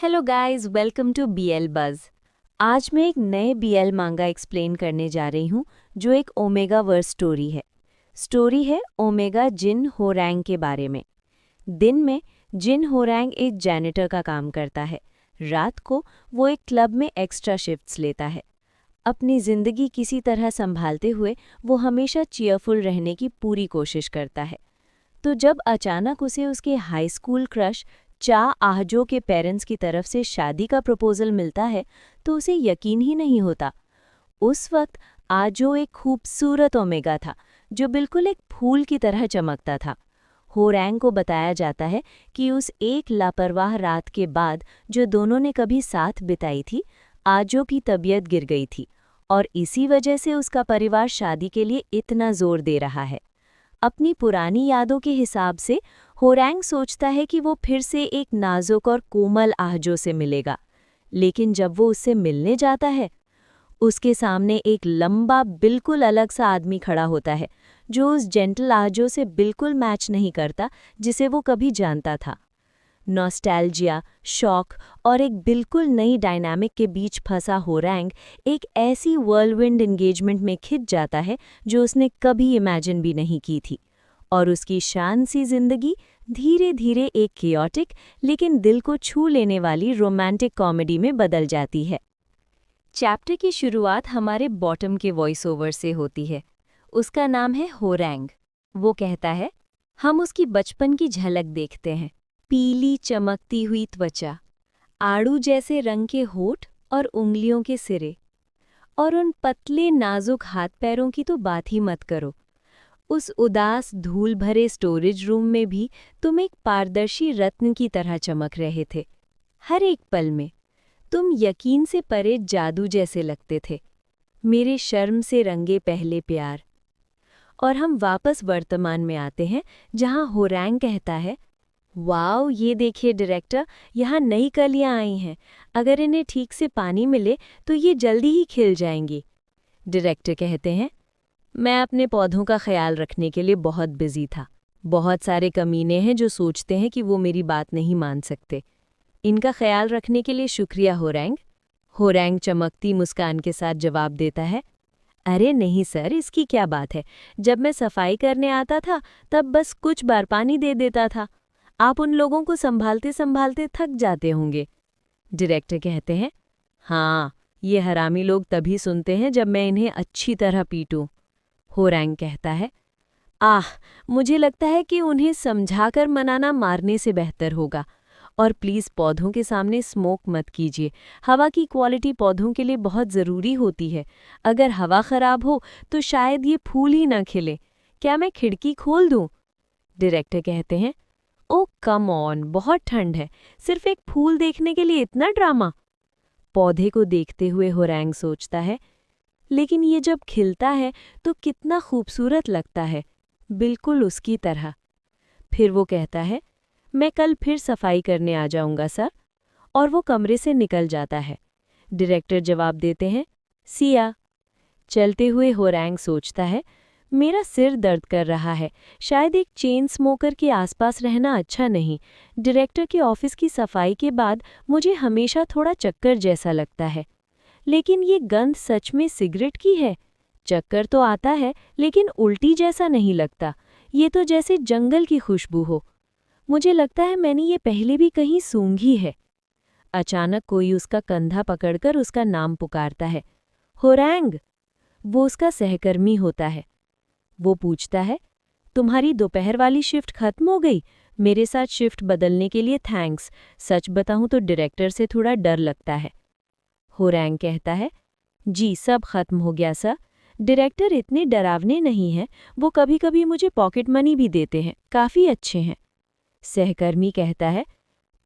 Hello guys, welcome to BL Buzz. आज मैं एक नए बीएल मांगा एक्सप्लेन करने जा रही हूँ जो एक ओमेगा वर्स स्टोरी है ओमेगा जिन होरैंग के बारे में। दिन में जिन होरैंग एक जैनिटर का काम करता है। रात को वो एक क्लब में एक्स्ट्रा शिफ्ट्स लेता है। अपनी ज़िंदगी किसी तरह संभालते हुए वो हमेशा चीयरफुल रहने की पूरी कोशिश करता है। तो जब अचानक उसे उसके हाई स्कूल क्रश चा आहजो के पेरेंट्स की तरफ से शादी का प्रपोजल मिलता है तो उसे यकीन ही नहीं होता। उस वक्त आजो एक खूबसूरत ओमेगा था जो बिल्कुल एक फूल की तरह चमकता था। होरैंग को बताया जाता है कि उस एक लापरवाह रात के बाद जो दोनों ने कभी साथ बिताई थी, आजो की तबीयत गिर गई थी और इसी वजह से उसका परिवार शादी के लिए इतना जोर दे रहा है। अपनी पुरानी यादों के हिसाब से होरैंग सोचता है कि वो फिर से एक नाजुक और कोमल आहजो से मिलेगा, लेकिन जब वो उससे मिलने जाता है उसके सामने एक लंबा बिल्कुल अलग सा आदमी खड़ा होता है जो उस जेंटल आहजो से बिल्कुल मैच नहीं करता जिसे वो कभी जानता था। नॉस्टैल्जिया, शॉक और एक बिल्कुल नई डायनामिक के बीच फंसा होरैंग एक ऐसी व्हर्लविंड एंगेजमेंट में खिंच जाता है जो उसने कभी इमेजिन भी नहीं की थी, और उसकी शान सी जिंदगी धीरे धीरे एक कियोटिक लेकिन दिल को छू लेने वाली रोमांटिक कॉमेडी में बदल जाती है। चैप्टर की शुरुआत हमारे बॉटम के वॉइस ओवर से होती है। उसका नाम है होरैंग। वो कहता है, हम उसकी बचपन की झलक देखते हैं। पीली चमकती हुई त्वचा, आड़ू जैसे रंग के होठ और उंगलियों के सिरे, और उन पतले नाजुक हाथ पैरों की तो बात ही मत करो। उस उदास धूल भरे स्टोरेज रूम में भी तुम एक पारदर्शी रत्न की तरह चमक रहे थे। हर एक पल में तुम यकीन से परे जादू जैसे लगते थे। मेरे शर्म से रंगे पहले प्यार। और हम वापस वर्तमान में आते हैं जहां होरैंग कहता है, वाओ, ये देखिए डायरेक्टर, यहाँ नई कलियां आई हैं। अगर इन्हें ठीक से पानी मिले तो ये जल्दी ही खिल जाएंगी। डायरेक्टर कहते हैं, मैं अपने पौधों का ख्याल रखने के लिए बहुत बिजी था। बहुत सारे कमीने हैं जो सोचते हैं कि वो मेरी बात नहीं मान सकते। इनका ख्याल रखने के लिए शुक्रिया होरैंग। होरैंग चमकती मुस्कान के साथ जवाब देता है, अरे नहीं सर, इसकी क्या बात है। जब मैं सफाई करने आता था तब बस कुछ बार पानी दे देता था। आप उन लोगों को संभालते संभालते थक जाते होंगे। डायरेक्टर कहते हैं, हाँ, ये हरामी लोग तभी सुनते हैं जब मैं इन्हें अच्छी तरह पीटूं। होरैंग कहता है, मुझे लगता है कि उन्हें समझाकर मनाना मारने से बेहतर होगा। और प्लीज़ पौधों के सामने स्मोक मत कीजिए। हवा की क्वालिटी पौधों के लिए बहुत ज़रूरी होती है। अगर हवा ख़राब हो तो शायद ये फूल ही न खिले। क्या मैं खिड़की खोल दूं? डायरेक्टर कहते हैं, ओह कम ऑन, बहुत ठंड है। सिर्फ एक फूल देखने के लिए इतना ड्रामा। पौधे को देखते हुए होरैंग सोचता है, लेकिन ये जब खिलता है तो कितना खूबसूरत लगता है, बिल्कुल उसकी तरह। फिर वो कहता है, मैं कल फिर सफाई करने आ जाऊंगा सर, और वो कमरे से निकल जाता है। डायरेक्टर जवाब देते हैं, सिया। चलते हुए होरैंग सोचता है, मेरा सिर दर्द कर रहा है। शायद एक चेन स्मोकर के आसपास रहना अच्छा नहीं। डायरेक्टर के ऑफिस की सफाई के बाद मुझे हमेशा थोड़ा चक्कर जैसा लगता है। लेकिन ये गंध सच में सिगरेट की है? चक्कर तो आता है लेकिन उल्टी जैसा नहीं लगता। ये तो जैसे जंगल की खुशबू हो। मुझे लगता है मैंने ये पहले भी कहीं सूंघी है। अचानक कोई उसका कंधा पकड़कर उसका नाम पुकारता है, होरैंग। वो उसका सहकर्मी होता है। वो पूछता है, तुम्हारी दोपहर वाली शिफ्ट खत्म हो गई? मेरे साथ शिफ्ट बदलने के लिए थैंक्स। सच बताऊं तो डायरेक्टर से थोड़ा डर लगता है। होरैंग कहता है, जी सब खत्म हो गया सर। डायरेक्टर इतने डरावने नहीं हैं। वो कभी कभी मुझे पॉकेट मनी भी देते हैं, काफ़ी अच्छे हैं। सहकर्मी कहता है,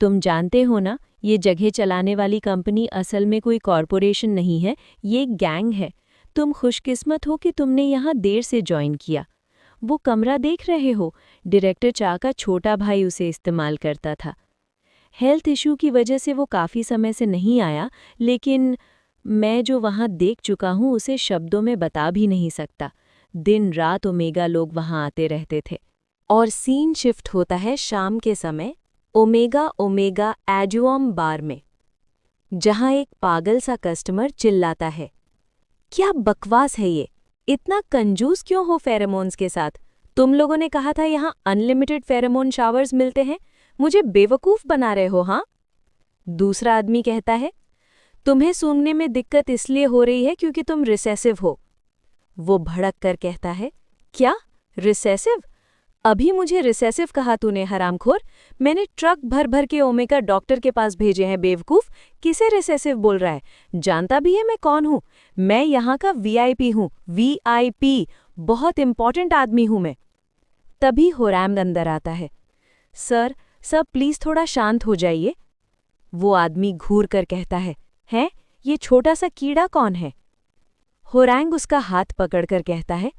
तुम जानते हो ना, ये जगह चलाने वाली कंपनी असल में कोई कॉरपोरेशन नहीं है, ये एक गैंग है। तुम खुशकिस्मत हो कि तुमने यहाँ देर से ज्वाइन किया। वो कमरा देख रहे हो? डायरेक्टर चा का छोटा भाई उसे इस्तेमाल करता था। हेल्थ इशू की वजह से वो काफ़ी समय से नहीं आया, लेकिन मैं जो वहाँ देख चुका हूँ उसे शब्दों में बता भी नहीं सकता। दिन रात ओमेगा लोग वहाँ आते रहते थे। और सीन शिफ्ट होता है शाम के समय ओमेगा एजुअम बार में। जहां एक पागल सा कस्टमर चिल्लाता है, क्या बकवास है ये? इतना कंजूस क्यों हो फेरोमोन्स के साथ? तुम लोगों ने कहा था यहाँ अनलिमिटेड फेरोमोन शावर्स मिलते हैं। मुझे बेवकूफ बना रहे हो, हाँ? दूसरा आदमी कहता है, तुम्हें सूंघने में दिक्कत इसलिए हो रही है क्योंकि तुम रिसेसिव हो। वो भड़क कर कहता है, क्या रिसेसिव? अभी मुझे रिसेसिव कहा तूने, हरामखोर। मैंने ट्रक भर भर के ओमेगा डॉक्टर के पास भेजे हैं, बेवकूफ। किसे रिसेसिव बोल रहा है? जानता भी है मैं कौन हूं? मैं यहाँ का वीआईपी हूं, वीआईपी। बहुत इंपॉर्टेंट आदमी हूं मैं। तभी होरैंग अंदर आता है। सर, सब प्लीज थोड़ा शांत हो जाइए। वो आदमी घूर कर कहता है, हैं? ये छोटा सा कीड़ा कौन है? होरैंग उसका हाथ पकड़कर कहता है,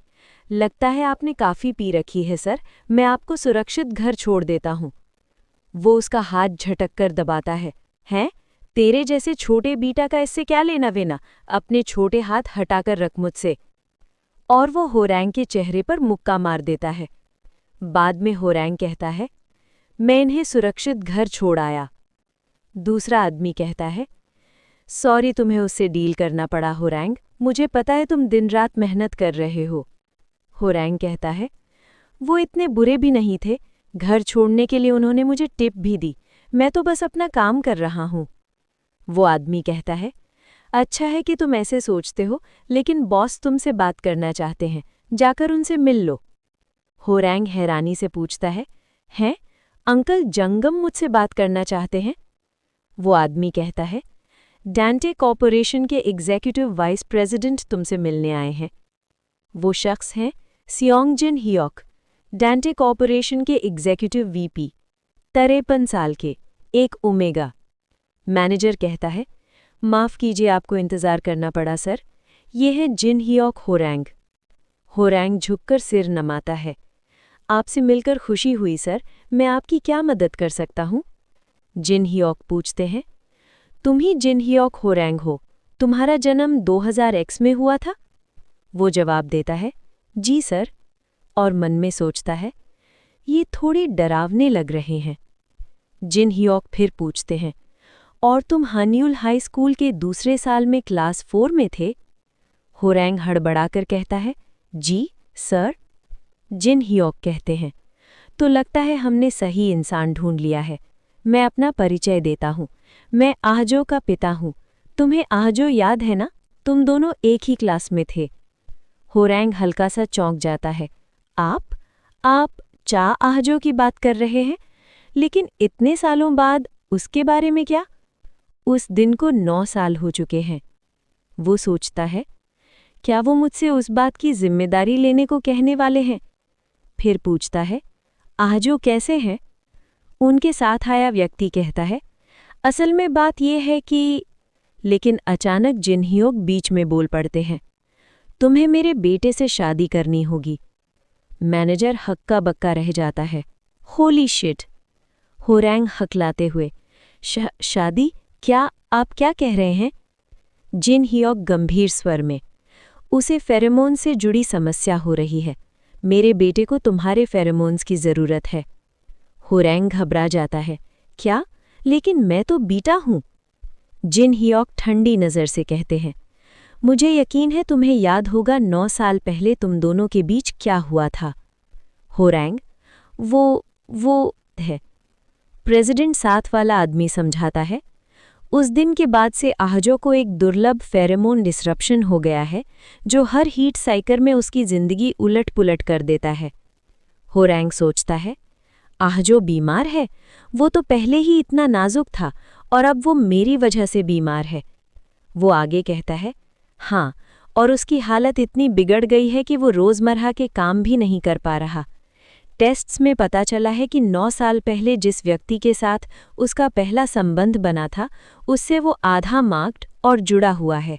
लगता है आपने काफी पी रखी है सर, मैं आपको सुरक्षित घर छोड़ देता हूं। वो उसका हाथ झटक कर दबाता है, हैं? तेरे जैसे छोटे बीटा का इससे क्या लेना देना? अपने छोटे हाथ हटाकर रख मुझसे। और वो होरैंग के चेहरे पर मुक्का मार देता है। बाद में होरैंग कहता है, मैं इन्हें सुरक्षित घर छोड़ आया। दूसरा आदमी कहता है, सॉरी तुम्हें उससे डील करना पड़ा होरैंग, मुझे पता है तुम दिन रात मेहनत कर रहे हो। होरैंग कहता है, वो इतने बुरे भी नहीं थे, घर छोड़ने के लिए उन्होंने मुझे टिप भी दी, मैं तो बस अपना काम कर रहा हूँ। वो आदमी कहता है, अच्छा है कि तुम ऐसे सोचते हो, लेकिन बॉस तुमसे बात करना चाहते हैं, जाकर उनसे मिल लो। होरैंग हैरानी से पूछता है, हैं? अंकल जंगम मुझसे बात करना चाहते हैं? वो आदमी कहता है, डांटे कॉर्पोरेशन के एग्जीक्यूटिव वाइस प्रेसिडेंट तुमसे मिलने आए हैं। वो शख्स हैं सियोंगजिन हियोक, डांटे कॉर्पोरेशन के एग्जीक्यूटिव वीपी, 53 साल के, एक ओमेगा। मैनेजर कहता है, माफ़ कीजिए आपको इंतज़ार करना पड़ा सर, ये है जिन हियोक होरैंग। होरैंग झुककर सिर नमाता है। आपसे मिलकर खुशी हुई सर, मैं आपकी क्या मदद कर सकता हूँ? जिन हियोक पूछते हैं, तुम ही जिन हियोक होरैंग हो, तुम्हारा जन्म 2000X में हुआ था? वो जवाब देता है, जी सर, और मन में सोचता है, ये थोड़े डरावने लग रहे हैं। जिन हियोक फिर पूछते हैं, और तुम हन्यूल हाई स्कूल के दूसरे साल में क्लास 4 में थे? होरैंग हड़बड़ाकर कहता है, जी सर। जिन हियोक कहते हैं, तो लगता है हमने सही इंसान ढूंढ लिया है। मैं अपना परिचय देता हूँ, मैं आहजो का पिता हूँ। तुम्हें आहजो याद है ना? तुम दोनों एक ही क्लास में थे। होरैंग हल्का सा चौंक जाता है। आप चा आहजो की बात कर रहे हैं? लेकिन इतने सालों बाद उसके बारे में क्या? उस दिन को 9 साल हो चुके हैं। वो सोचता है, क्या वो मुझसे उस बात की जिम्मेदारी लेने को कहने वाले हैं? फिर पूछता है, आहजो कैसे हैं? उनके साथ आया व्यक्ति कहता है, असल में बात यह है कि... लेकिन अचानक जिन हियोक बीच में बोल पड़ते हैं, तुम्हें मेरे बेटे से शादी करनी होगी। मैनेजर हक्का बक्का रह जाता है। Holy shit! होरैंग हकलाते हुए, शादी? क्या आप क्या कह रहे हैं? जिन हियोक गंभीर स्वर में, उसे फेरोमोन से जुड़ी समस्या हो रही है। मेरे बेटे को तुम्हारे फेरोमोन्स की ज़रूरत है। होरैंग घबरा जाता है। क्या? लेकिन मैं तो बीटा हूँ। जिन हियोक ठंडी नज़र से कहते हैं, मुझे यकीन है तुम्हें याद होगा 9 साल पहले तुम दोनों के बीच क्या हुआ था। होरैंग, वो है। प्रेसिडेंट साथ वाला आदमी समझाता है, उस दिन के बाद से आहजो को एक दुर्लभ फेरोमोन डिसरप्शन हो गया है जो हर हीट साइकिल में उसकी जिंदगी उलट पुलट कर देता है। होरैंग सोचता है, आहजो बीमार है? वो तो पहले ही इतना नाजुक था और अब वो मेरी वजह से बीमार है। वो आगे कहता है, हाँ, और उसकी हालत इतनी बिगड़ गई है कि वो रोज़मर्रा के काम भी नहीं कर पा रहा। टेस्ट्स में पता चला है कि 9 साल पहले जिस व्यक्ति के साथ उसका पहला संबंध बना था, उससे वो आधा मार्क्ड और जुड़ा हुआ है।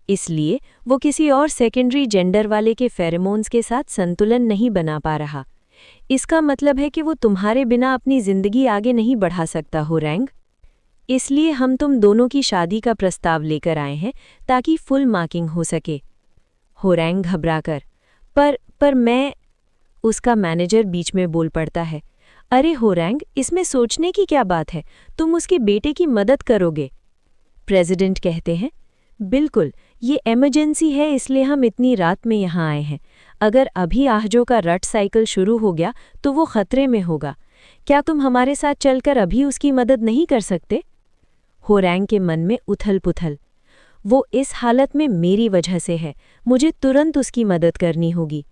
इसलिए वो किसी और सेकेंडरी जेंडर वाले के फेरोमोन्स के साथ संतुलन नहीं बना पा रहा। इसका मतलब है कि वो तुम्हारे बिना अपनी ज़िंदगी आगे नहीं बढ़ा सकता, होरैंग। इसलिए हम तुम दोनों की शादी का प्रस्ताव लेकर आए हैं ताकि फुल मार्किंग हो सके। होरैंग घबराकर, पर मैं... उसका मैनेजर बीच में बोल पड़ता है, अरे होरैंग, इसमें सोचने की क्या बात है? तुम उसके बेटे की मदद करोगे। प्रेसिडेंट कहते हैं, बिल्कुल, ये इमरजेंसी है इसलिए हम इतनी रात में यहाँ आए हैं। अगर अभी आहजो का रट साइकिल शुरू हो गया तो वो खतरे में होगा। क्या तुम हमारे साथ चलकर अभी उसकी मदद नहीं कर सकते? होरैंग के मन में उथल-पुथल। वो इस हालत में मेरी वजह से है, मुझे तुरंत उसकी मदद करनी होगी।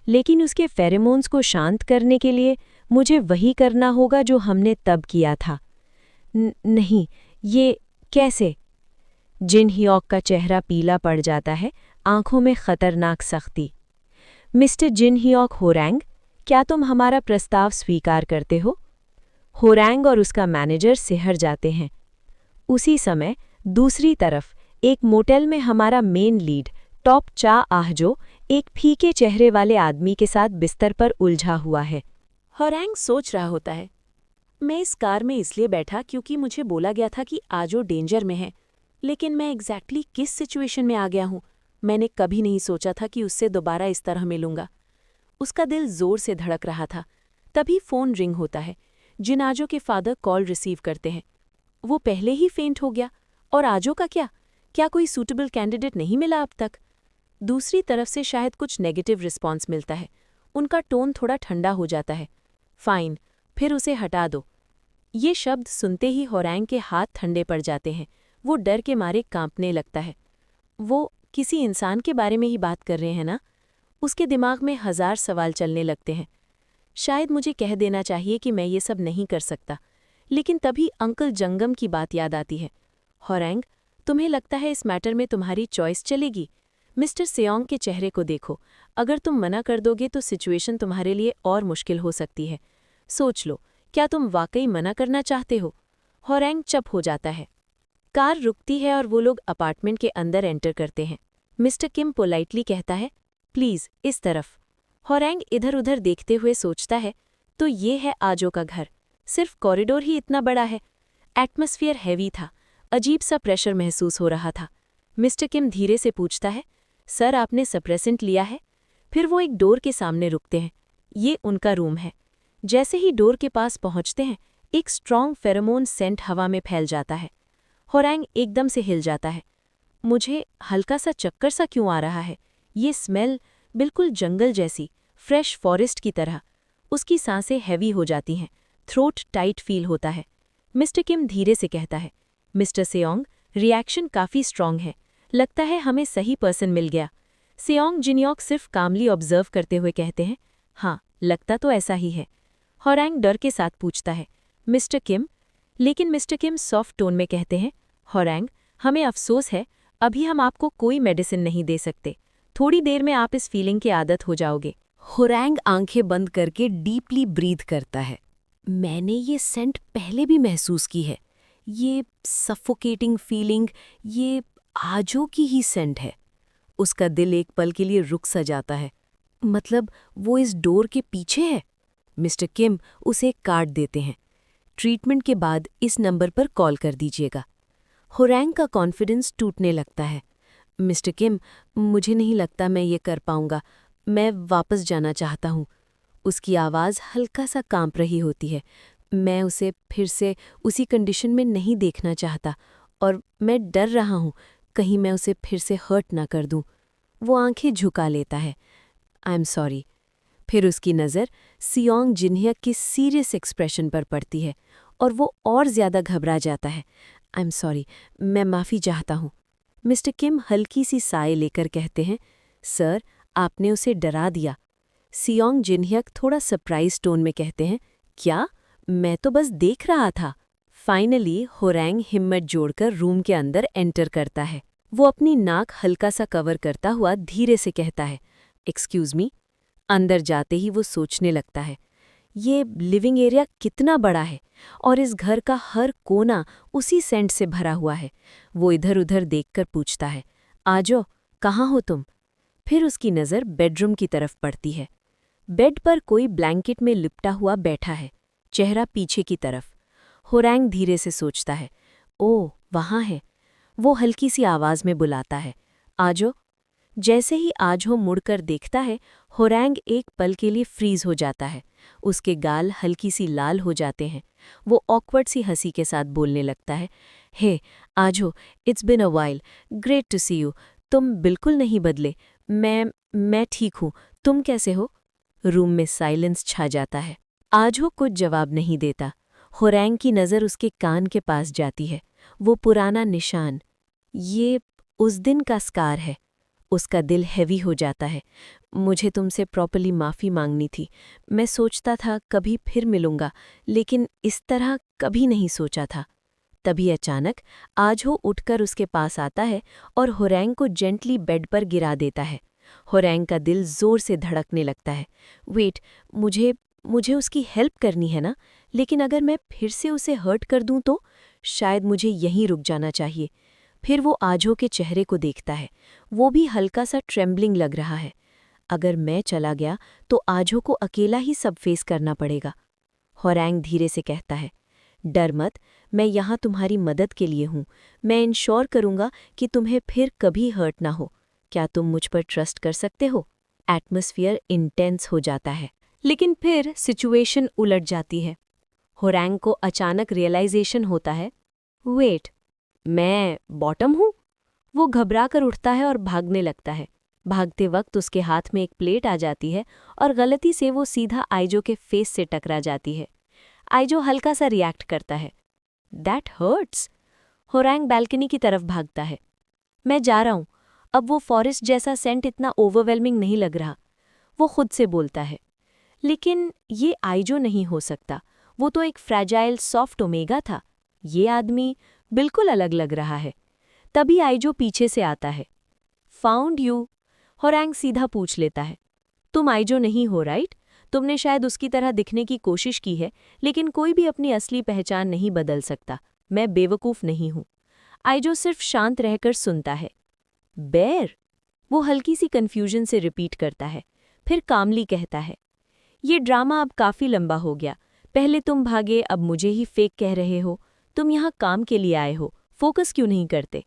लेकिन उसके फेरोमोन्स को शांत करने के लिए मुझे वही करना होगा जो हमने तब किया था। नहीं, ये कैसे? जिन हियोक का चेहरा पीला पड़ जाता है, आंखों में खतरनाक सख्ती। मिस्टर जिन हियोक होरैंग, क्या तुम हमारा प्रस्ताव स्वीकार करते हो? होरैंग और उसका मैनेजर सिहर जाते हैं। उसी समय दूसरी तरफ एक मोटेल में हमारा मेन लीड टॉप चा आहजो एक फीके चेहरे वाले आदमी के साथ बिस्तर पर उलझा हुआ है। होरैंग सोच रहा होता है, मैं इस कार में इसलिए बैठा क्योंकि मुझे बोला गया था कि आजो डेंजर में है, लेकिन मैं एग्जैक्टली किस सिचुएशन में आ गया हूँ? मैंने कभी नहीं सोचा था कि उससे दोबारा इस तरह मिलूंगा। उसका दिल जोर से धड़क रहा था। तभी फोन रिंग होता है। जिन आजो के फादर कॉल रिसीव करते हैं। वो पहले ही फेंट हो गया, और आजो का क्या? क्या कोई सूटेबल कैंडिडेट नहीं मिला अब तक? दूसरी तरफ से शायद कुछ नेगेटिव रिस्पॉन्स मिलता है। उनका टोन थोड़ा ठंडा हो जाता है। फाइन, फिर उसे हटा दो। ये शब्द सुनते ही होरैंग के हाथ ठंडे पड़ जाते हैं। वो डर के मारे कांपने लगता है। वो किसी इंसान के बारे में ही बात कर रहे हैं ना? उसके दिमाग में 1000 सवाल चलने लगते हैं। शायद मुझे कह देना चाहिए कि मैं ये सब नहीं कर सकता, लेकिन तभी अंकल जंगम की बात याद आती है। होरैंग, तुम्हें लगता है इस मैटर में तुम्हारी चॉइस चलेगी? मिस्टर सेओंग के चेहरे को देखो। अगर तुम मना कर दोगे तो सिचुएशन तुम्हारे लिए और मुश्किल हो सकती है। सोच लो, क्या तुम वाकई मना करना चाहते हो? होरैंग चुप हो जाता है। कार रुकती है और वो लोग अपार्टमेंट के अंदर एंटर करते हैं। मिस्टर किम पोलाइटली कहता है, प्लीज इस तरफ। होरैंग इधर उधर देखते हुए सोचता है, तो ये है आजो का घर। सिर्फ कॉरिडोर ही इतना बड़ा है। एटमॉस्फेयर हैवी था। अजीब सा प्रेशर महसूस हो रहा था। मिस्टर किम धीरे से पूछता है, सर आपने सप्रेसेंट लिया है? फिर वो एक डोर के सामने रुकते हैं। ये उनका रूम है। जैसे ही डोर के पास पहुंचते हैं, एक स्ट्रॉन्ग फेरोमोन सेंट हवा में फैल जाता है। होरैंग एकदम से हिल जाता है। मुझे हल्का सा चक्कर सा क्यों आ रहा है? ये स्मेल बिल्कुल जंगल जैसी, फ्रेश फॉरेस्ट की तरह। उसकी सांसें हैवी हो जाती हैं। थ्रोट टाइट फील होता है। मिस्टर किम धीरे से कहता है, मिस्टर सेओंग, रिएक्शन काफ़ी स्ट्रॉन्ग है। लगता है हमें सही पर्सन मिल गया। सेओंग जिनयोक सिर्फ कामली ऑब्जर्व करते हुए कहते हैं, हाँ, लगता तो ऐसा ही है। होरैंग डर के साथ पूछता है, मिस्टर किम? लेकिन मिस्टर किम सॉफ्ट टोन में कहते हैं, होरैंग, हमें अफसोस है, अभी हम आपको कोई मेडिसिन नहीं दे सकते। थोड़ी देर में आप इस फीलिंग की आदत हो जाओगे। होरैंग आंखें बंद करके डीपली ब्रीथ करता है। मैंने ये सेंट पहले भी महसूस की है। ये सफोकेटिंग फीलिंग, ये आजो की ही सेंट है। उसका दिल एक पल के लिए रुक सा जाता है। मतलब वो इस डोर के पीछे है। मिस्टर किम उसे एक कार्ड देते हैं। ट्रीटमेंट के बाद इस नंबर पर कॉल कर दीजिएगा। होरैंग का कॉन्फिडेंस टूटने लगता है। मिस्टर किम, मुझे नहीं लगता मैं ये कर पाऊंगा। मैं वापस जाना चाहता हूँ। उसकी आवाज़ हल्का सा कांप रही होती है। मैं उसे फिर से उसी कंडीशन में नहीं देखना चाहता, और मैं डर रहा हूँ कहीं मैं उसे फिर से हर्ट ना कर दूँ। वो आंखें झुका लेता है। I am sorry. फिर उसकी नज़र सियोंग जिन्ह्यक की सीरियस एक्सप्रेशन पर पड़ती है और वो और ज़्यादा घबरा जाता है। आई एम सॉरी, मैं माफ़ी चाहता हूँ। मिस्टर किम हल्की सी साए लेकर कहते हैं, सर, आपने उसे डरा दिया। सियोंग जिन्ह्यक थोड़ा सरप्राइज टोन में कहते हैं, क्या? मैं तो बस देख रहा था। फाइनली होरैंग हिम्मत जोड़कर रूम के अंदर एंटर करता है। वो अपनी नाक हल्का सा कवर करता हुआ धीरे से कहता है, एक्सक्यूज़ मी। अंदर जाते ही वो सोचने लगता है, ये लिविंग एरिया कितना बड़ा है और इस घर का हर कोना उसी सेंट से भरा हुआ है। वो इधर उधर देखकर पूछता है, आजो, कहाँ हो तुम? फिर उसकी नज़र बेडरूम की तरफ पड़ती है। बेड पर कोई ब्लैंकेट में लिपटा हुआ बैठा है, चेहरा पीछे की तरफ। होरैंग धीरे से सोचता है, ओह, वहाँ है। वो हल्की सी आवाज़ में बुलाता है, आजो। जैसे ही आजो मुड़कर देखता है, होरैंग एक पल के लिए फ्रीज हो जाता है। उसके गाल हल्की सी लाल हो जाते हैं। वो ऑकवर्ड सी हंसी के साथ बोलने लगता है, हे आजो, it's been a while, great to see you. तुम बिल्कुल नहीं बदले। मैं ठीक हूँ, तुम कैसे हो? रूम में साइलेंस छा जाता है। आजो कुछ जवाब नहीं देता। होरैंग की नज़र उसके कान के पास जाती है। वो पुराना निशान, ये उस दिन का स्कार है। उसका दिल हैवी हो जाता है। मुझे तुमसे प्रॉपर्ली माफ़ी मांगनी थी। मैं सोचता था कभी फिर मिलूंगा, लेकिन इस तरह कभी नहीं सोचा था। तभी अचानक आजो उठकर उसके पास आता है और होरैंग को जेंटली बेड पर गिरा देता है। होरैंग का दिल जोर से धड़कने लगता है। वेट, मुझे उसकी हेल्प करनी है ना, लेकिन अगर मैं फिर से उसे हर्ट कर दूं तो शायद मुझे यहीं रुक जाना चाहिए। फिर वो आजो के चेहरे को देखता है। वो भी हल्का सा ट्रेम्बलिंग लग रहा है। अगर मैं चला गया तो आजो को अकेला ही सब फेस करना पड़ेगा। होरैंग धीरे से कहता है, डर मत, मैं यहाँ तुम्हारी मदद के लिए हूँ। मैं इंश्योर करूँगा कि तुम्हें फिर कभी हर्ट ना हो। क्या तुम मुझ पर ट्रस्ट कर सकते हो? एटमॉस्फेयर इंटेंस हो जाता है। लेकिन फिर सिचुएशन उलट जाती है। होरैंग को अचानक रियलाइजेशन होता है, वेट, मैं बॉटम हूँ? वो घबराकर उठता है और भागने लगता है। भागते वक्त उसके हाथ में एक प्लेट आ जाती है और गलती से वो सीधा आइजो के फेस से टकरा जाती है। आइजो हल्का सा रिएक्ट करता है। That hurts. होरैंग बैल्कनी की तरफ भागता है। मैं जा रहा हूँ। अब वो फॉरेस्ट जैसा सेंट इतना ओवरवेलमिंग नहीं लग रहा। वो खुद से बोलता है। लेकिन ये आइजो नहीं हो सकता। वो तो एक फ्रैजाइल सॉफ्ट ओमेगा था। ये आदमी बिल्कुल अलग लग रहा है। तभी आइजो पीछे से आता है। Found you. होरैंग सीधा पूछ लेता है, तुम आइजो नहीं हो राइट? तुमने शायद उसकी तरह दिखने की कोशिश की है, लेकिन कोई भी अपनी असली पहचान नहीं बदल सकता। मैं बेवकूफ़ नहीं हूं। आइजो सिर्फ शांत रहकर सुनता है। बेर? वो हल्की सी कंफ्यूजन से रिपीट करता है, फिर कामली कहता है, ये ड्रामा अब काफ़ी लंबा हो गया। पहले तुम भागे, अब मुझे ही फेक कह रहे हो। तुम यहाँ काम के लिए आए हो, फोकस क्यों नहीं करते?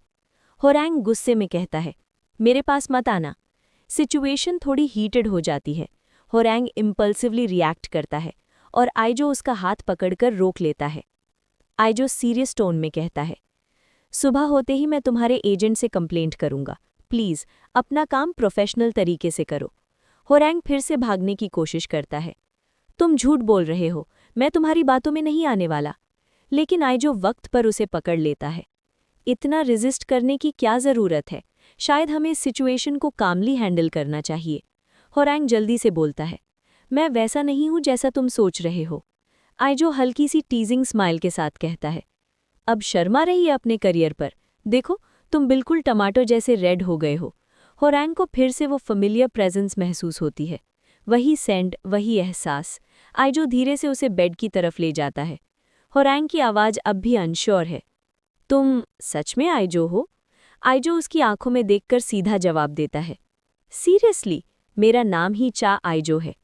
होरैंग गुस्से में कहता है, मेरे पास मत आना। सिचुएशन थोड़ी हीटेड हो जाती है। होरैंग इम्पल्सिवली रिएक्ट करता है और आइजो उसका हाथ पकड़कर रोक लेता है। आइजो सीरियस टोन में कहता है, सुबह होते ही मैं तुम्हारे एजेंट से कंप्लेंट करूंगा। प्लीज़ अपना काम प्रोफेशनल तरीके से करो। होरैंग फिर से भागने की कोशिश करता है। तुम झूठ बोल रहे हो, मैं तुम्हारी बातों में नहीं आने वाला। लेकिन आइजो वक्त पर उसे पकड़ लेता है। इतना रेजिस्ट करने की क्या ज़रूरत है? शायद हमें इस सिचुएशन को कामली हैंडल करना चाहिए। होरैंग जल्दी से बोलता है, मैं वैसा नहीं हूं जैसा तुम सोच रहे हो। आइजो हल्की सी टीजिंग स्माइल के साथ कहता है, अब शर्मा रही है अपने करियर पर। देखो, तुम बिल्कुल टमाटो जैसे रेड हो गए हो। होरैंग को फिर से वो familiar प्रेजेंस महसूस होती है। वही सेंट, वही एहसास। आइजो धीरे से उसे बेड की तरफ ले जाता है। होरैंग की आवाज़ अब भी अनश्योर है। तुम सच में आइजो हो? आइजो उसकी आंखों में देखकर सीधा जवाब देता है, सीरियसली, मेरा नाम ही चा आइजो है।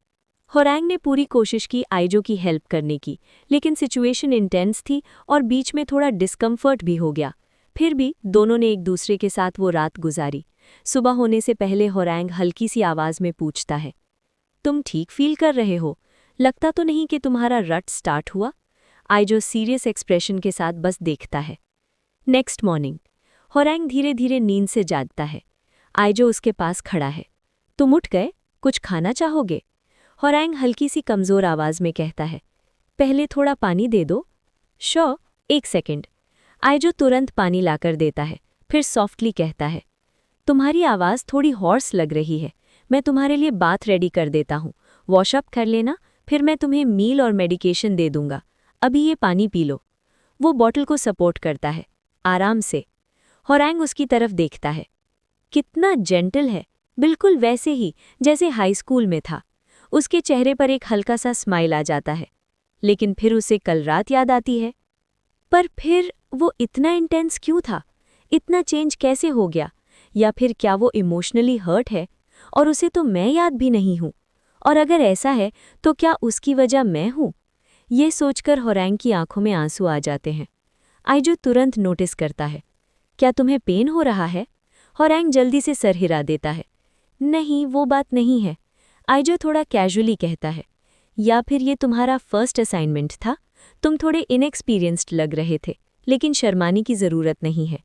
होरैंग ने पूरी कोशिश की आइजो की हेल्प करने की, लेकिन सिचुएशन इंटेंस थी और बीच में थोड़ा डिस्कम्फर्ट भी हो गया। फिर भी दोनों ने एक दूसरे के साथ वो रात गुजारी। सुबह होने से पहले होरैंग हल्की सी आवाज़ में पूछता है, तुम ठीक फील कर रहे हो? लगता तो नहीं कि तुम्हारा रट स्टार्ट हुआ? आइजो सीरियस एक्सप्रेशन के साथ बस देखता है। नेक्स्ट मॉर्निंग होरैंग धीरे धीरे नींद से जागता है। आइजो उसके पास खड़ा है। तुम उठ गए? कुछ खाना चाहोगे? होरैंग हल्की सी कमज़ोर आवाज़ में कहता है, पहले थोड़ा पानी दे दो। Sure, 1 second. आइजो तुरंत पानी लाकर देता है, फिर सॉफ्टली कहता है, तुम्हारी आवाज़ थोड़ी हॉर्स लग रही है। मैं तुम्हारे लिए बाथ रेडी कर देता हूँ। वॉशअप कर लेना, फिर मैं तुम्हें मील और मेडिकेशन दे दूंगा। अभी ये पानी पी लो। वो बॉटल को सपोर्ट करता है, आराम से। होरैंग उसकी तरफ देखता है। कितना जेंटल है, बिल्कुल वैसे ही जैसे हाई स्कूल में था। उसके चेहरे पर एक हल्का सा स्माइल आ जाता है, लेकिन फिर उसे कल रात याद आती है। पर फिर वो इतना इंटेंस क्यों था? इतना चेंज कैसे हो गया? या फिर क्या वो इमोशनली हर्ट है और उसे तो मैं याद भी नहीं हूँ? और अगर ऐसा है तो क्या उसकी वजह मैं हूँ? ये सोचकर होरैंग की आंखों में आंसू आ जाते हैं। आइजो तुरंत नोटिस करता है, क्या तुम्हें पेन हो रहा है? होरैंग जल्दी से सर हिला देता है, नहीं, वो बात नहीं है। आइजो थोड़ा कैजुअली कहता है, या फिर ये तुम्हारा फर्स्ट असाइनमेंट था? तुम थोड़े इनएक्सपीरियंस्ड लग रहे थे, लेकिन शर्माने की ज़रूरत नहीं है।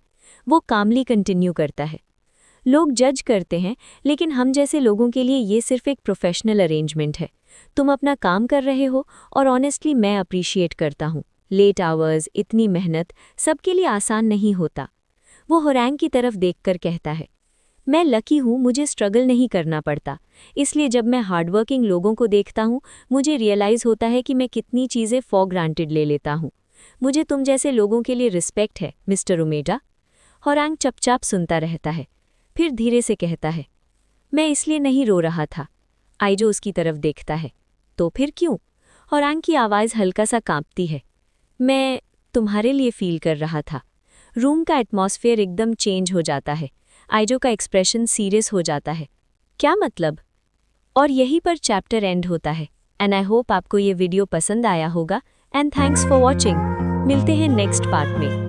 वो कामली कंटिन्यू करता है। लोग जज करते हैं, लेकिन हम जैसे लोगों के लिए ये सिर्फ एक प्रोफेशनल अरेंजमेंट है। तुम अपना काम कर रहे हो और ऑनेस्टली मैं अप्रिशिएट करता हूँ। लेट आवर्स, इतनी मेहनत सबके लिए आसान नहीं होता। वो होरैंग की तरफ देखकर कहता है, मैं लकी हूँ, मुझे स्ट्रगल नहीं करना पड़ता। इसलिए जब मैं हार्डवर्किंग लोगों को देखता हूँ, मुझे रियलाइज़ होता है कि मैं कितनी चीज़ें फॉर ग्रांटेड ले लेता हूँ। मुझे तुम जैसे लोगों के लिए रिस्पेक्ट है, मिस्टर उमेडा। होरैंग चुपचाप सुनता रहता है, फिर धीरे से कहता है, मैं इसलिए नहीं रो रहा था। आइजो उसकी तरफ देखता है, तो फिर क्यों? होरैंग की आवाज़ हल्का सा कांपती है, मैं तुम्हारे लिए फील कर रहा था। रूम का एटमॉस्फेयर एकदम चेंज हो जाता है। आइजो का एक्सप्रेशन सीरियस हो जाता है। क्या मतलब? और यहीं पर चैप्टर एंड होता है। एंड आई होप आपको ये वीडियो पसंद आया होगा। And thanks for watching. मिलते हैं नेक्स्ट पार्ट में।